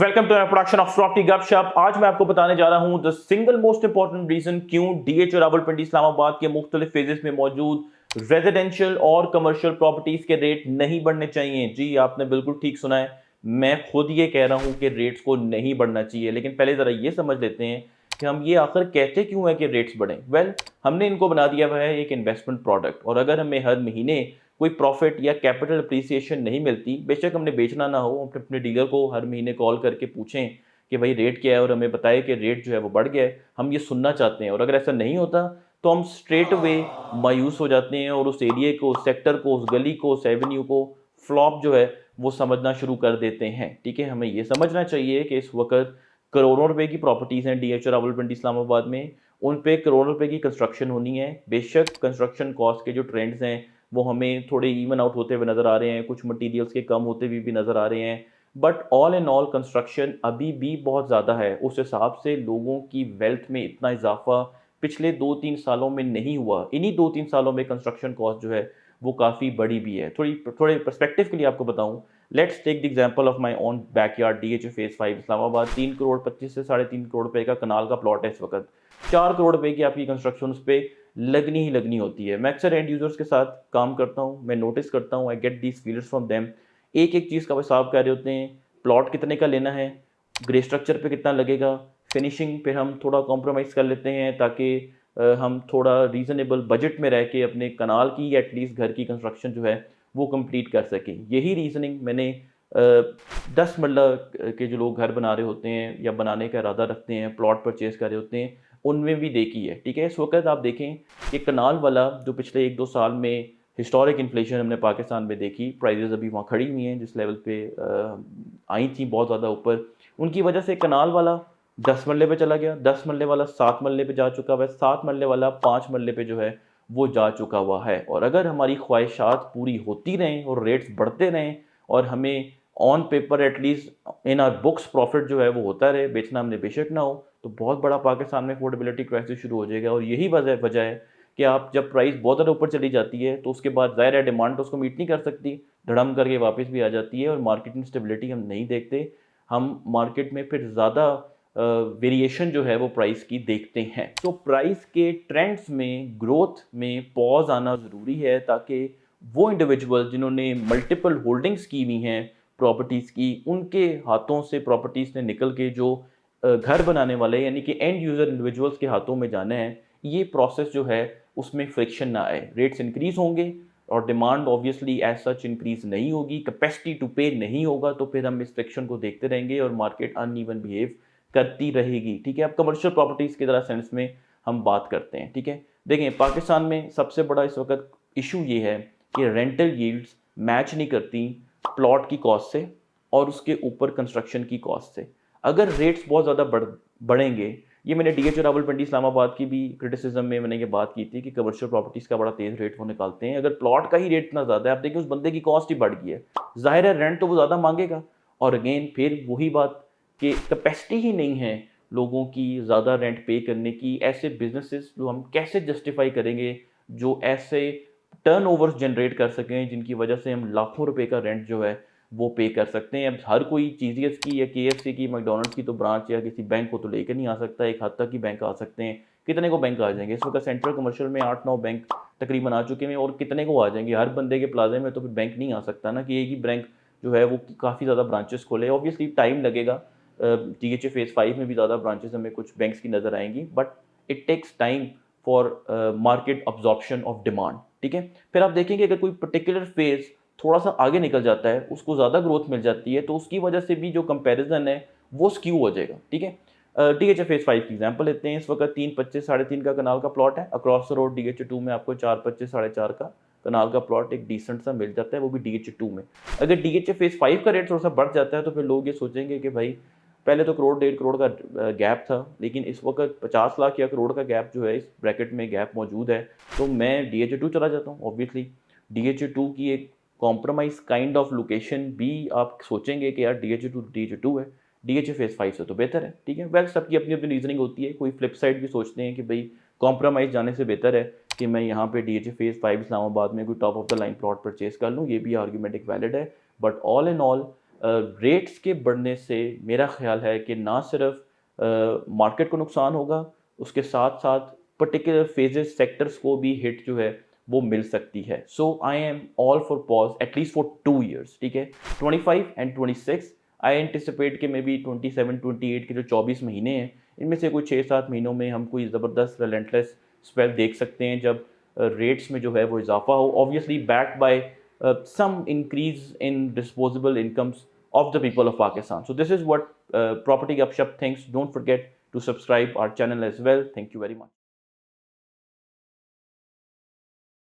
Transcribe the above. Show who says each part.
Speaker 1: Welcome to production of property गपशप। आज मैं आपको बताने जा रहा हूं the single most important reason क्यों डीएच रावलपिंडी इस्लामाबाद के मुख्तलिफ फेजेस में मौजूद रेजिडेंशियल और कमर्शियल प्रॉपर्टीज के रेट नहीं बढ़ने चाहिए। जी आपने बिल्कुल ठीक सुना है, मैं खुद ये कह रहा हूं कि रेट्स को नहीं बढ़ना चाहिए। लेकिन पहले जरा ये समझ लेते हैं कि हम ये आखिर कहते क्यों है कि रेट्स बढ़े। हमने इनको बना दिया हुआ है एक इन्वेस्टमेंट प्रोडक्ट, और अगर हमें हर महीने कोई प्रॉफिट या कैपिटल अप्रिसिएशन नहीं मिलती, बेशक हमने बेचना ना हो, हम अपने डीलर को हर महीने कॉल करके पूछें कि भाई रेट क्या है और हमें बताए कि रेट जो है वो बढ़ गया है, हम ये सुनना चाहते हैं। और अगर ऐसा नहीं होता तो हम स्ट्रेट अवे मायूस हो जाते हैं और उस एरिया को, उस सेक्टर को, उस गली को, उस एवेन्यू को फ्लॉप जो है वो समझना शुरू कर देते हैं। ठीक है, हमें ये समझना चाहिए कि इस वक्त करोड़ों रुपए की प्रॉपर्टीज़ हैं डीएच रावलपिंडी इस्लामाबाद में, उन पे करोड़ों रुपए की कंस्ट्रक्शन होनी है। बेशक कंस्ट्रक्शन कॉस्ट के जो ट्रेंड्स हैं वो हमें थोड़े इवन आउट होते हुए नज़र आ रहे हैं, कुछ मटेरियल्स के कम होते हुए भी नज़र आ रहे हैं, but all in all construction अभी भी बहुत ज़्यादा है। उस हिसाब से लोगों की वेल्थ में इतना इजाफा पिछले 2-3 सालों में नहीं हुआ। इन्हीं 2-3 सालों में कंस्ट्रक्शन कॉस्ट जो है वो काफ़ी बड़ी भी है। थोड़े पर्सपेक्टिव के लिए आपको बताऊं, let's take the example of my own backyard DH phase 5 Islamabad. 3 crore 25 से 3.5 करोड़ रुपए का कनाल का प्लॉट है इस वक्त। 4 करोड़ रुपए की आपकी कंस्ट्रक्शन उस पर लगनी ही लगनी होती है। मैं अक्सर एंड यूजर्स के साथ काम करता हूँ, मैं नोटिस करता हूँ, I get these feelers from them. एक एक चीज़ का हिसाब कर रहे होते हैं, प्लॉट कितने का लेना है, ग्रे स्ट्रक्चर पे कितना लगेगा, फिनिशिंग पे हम थोड़ा कॉम्प्रोमाइज़ कर लेते हैं ताकि हम थोड़ा रीज़नेबल बजट में रह के अपने कनाल की एटलीस्ट घर की कंस्ट्रक्शन जो है वो कंप्लीट कर सकें। यही रीजनिंग मैंने 10 मरला के जो लोग घर बना रहे होते हैं या बनाने का इरादा रखते हैं, प्लॉट परचेज कर रहे होते हैं, उनमें भी देखी है। ठीक है, इस वक्त आप देखें कि कनाल वाला जो पिछले 1-2 साल में हिस्टोरिक इन्फ्लेशन हमने पाकिस्तान में देखी, प्राइजेस अभी वहाँ खड़ी हुई हैं जिस लेवल पे आई थी बहुत ज़्यादा ऊपर, उनकी वजह से कनाल वाला 10 मरले पे चला गया, 10 मरले वाला 7 मरले पे जा चुका हुआ है, 7 मरले वाला 5 मरले पे जो है वो जा चुका हुआ है। और अगर हमारी ख्वाहिशात पूरी होती रहें और रेट्स बढ़ते रहें और हमें on paper at least in are books profit जो है वो होता रहे, बेचना हमने बेशक ना हो, तो बहुत बड़ा पाकिस्तान में अफोर्डेबिलिटी क्राइसिस शुरू हो जाएगा। और यही वजह है कि आप जब प्राइस बहुत ज़्यादा ऊपर चली जाती है तो उसके बाद ज़ाहिर है डिमांड तो उसको मीट नहीं कर सकती, धड़म करके वापस भी आ जाती है और मार्केट में स्टेबिलिटी हम नहीं देखते। हम मार्केट में फिर ज़्यादा वेरिएशन जो है वो प्राइस की देखते हैं। तो प्राइस के ट्रेंड्स में, ग्रोथ में पॉज आना ज़रूरी है ताकि वो इंडिविजुअल जिन्होंने मल्टीपल होल्डिंग्स की हुई हैं प्रॉपर्टीज़ की, उनके हाथों से प्रॉपर्टीज़ ने निकल के जो घर बनाने वाले यानी कि एंड यूज़र इंडिविजुअल्स के हाथों में जाना है, ये प्रोसेस जो है उसमें फ्रिक्शन ना आए। रेट्स इंक्रीज़ होंगे और demand obviously as such increase नहीं होगी, कैपेसिटी टू पे नहीं होगा, तो फिर हम इस फ्रिक्शन को देखते रहेंगे और मार्केट अनइवन बिहेव करती रहेगी। ठीक है, अब कमर्शियल प्रॉपर्टीज़ की तरह सेंस में हम बात करते हैं। ठीक है, देखें पाकिस्तान में सबसे बड़ा इस वक्त इशू ये है कि रेंटल यील्ड्स मैच नहीं करती प्लॉट की कॉस्ट से और उसके ऊपर कंस्ट्रक्शन की कॉस्ट से। अगर रेट्स बहुत ज़्यादा बढ़ेंगे, ये मैंने डीएच रावलपिंडी इस्लामाबाद की भी क्रिटिसिज्म में मैंने ये बात की थी कि कमर्शियल प्रॉपर्टीज़ का बड़ा तेज़ रेट वो निकालते हैं। अगर प्लॉट का ही रेट इतना ज़्यादा है, आप देखिए उस बंदे की कॉस्ट ही बढ़ गई है, ज़ाहिर है रेंट तो वो ज़्यादा मांगेगा। और अगेन फिर वही बात कि कैपेसिटी ही नहीं है लोगों की ज़्यादा रेंट पे करने की। ऐसे बिजनेसेस जो हम कैसे जस्टिफाई करेंगे जो ऐसे टर्नओवर्स जनरेट कर सकें जिनकी वजह से हम लाखों रुपए का रेंट जो है वो पे कर सकते हैं। अब हर कोई चीज़ीएस की या केएफसी की, मैकडॉनल्ड्स की तो ब्रांच या किसी बैंक को तो लेकर नहीं आ सकता। एक हद तक ही बैंक आ सकते हैं, कितने को बैंक आ जाएंगे? इस वक्त सेंट्रल कमर्शियल में 8-9 बैंक तकरीबन आ चुके हैं और कितने को आ जाएंगे? हर बंदे के प्लाजे में तो फिर बैंक नहीं आ सकता ना कि एक ही बैंक जो है वो काफ़ी ज़्यादा ब्रांचेस खोले। ऑब्वियसली टाइम लगेगा, डीएचए फेज़ 5 में भी ज़्यादा ब्रांचेस हमें कुछ बैंक्स की नज़र आएंगी, but it takes time for market absorption of demand. ठीक है, फिर आप देखेंगे अगर कोई पर्टिकुलर फेज़ थोड़ा सा आगे निकल जाता है, उसको ज़्यादा ग्रोथ मिल जाती है, तो उसकी वजह से भी जो कंपैरिजन है वो स्क्यू हो जाएगा। ठीक है, डीएचए फेज़ 5 की एग्जांपल लेते हैं। इस वक्त 325 3.5 का कनाल का प्लॉट है अक्रॉस द रोड। डीएचए 2 में आपको 425 4.5 का कनाल का प्लॉट एक डिसेंट सा मिल जाता है, वो भी डीएचए 2 में। अगर डीएचए फेज़ 5 का रेट थोड़ा सा बढ़ जाता है तो फिर लोग ये सोचेंगे कि भाई पहले तो करोड़ 1.5 करोड़ का गैप था, लेकिन इस वक्त 50 लाख या करोड़ का गैप जो है, इस ब्रैकेट में गैप मौजूद है, तो मैं डीएचए 2 चला जाता हूँ। ऑब्वियसली डीएचए 2 की एक कॉम्प्रोमाइज काइंड ऑफ लोकेशन भी आप सोचेंगे कि यार डीएचए 2 है, डीएचए फेज़ 5 से तो बेहतर है। ठीक है, वेल सबकी अपनी अपनी रीजनिंग होती है। कोई फ्लिप साइड भी सोचते हैं कि भाई कॉम्प्रोमाइज जाने से बेहतर है कि मैं यहाँ पे डीएचए फेज़ 5 इस्लामाबाद में कोई top of the line plot purchase कर लूँ। ये भी आर्ग्यूमेंट एक वैलिड है, but all in all rates के बढ़ने से मेरा ख्याल है कि ना सिर्फ मार्केट को नुकसान होगा, उसके साथ साथ पर्टिकुलर फेजेस सेक्टर्स को भी हिट जो है वो मिल सकती है। So I am all for pause at least for 2 years, ठीक है। 25 एंड 26 आई एंटिसिपेट कि मे बी 27 28 के जो 24 महीने हैं, इनमें से कोई 6-7 महीनों में हम कोई ज़बरदस्त रिलेंटलेस स्पेल देख सकते हैं, जब रेट्स में जो है वो इजाफा हो, obviously backed by some increase in disposable incomes of the people of Pakistan. So this is what Property Gupshup thinks. Don't forget to subscribe our channel as well. Thank you very much.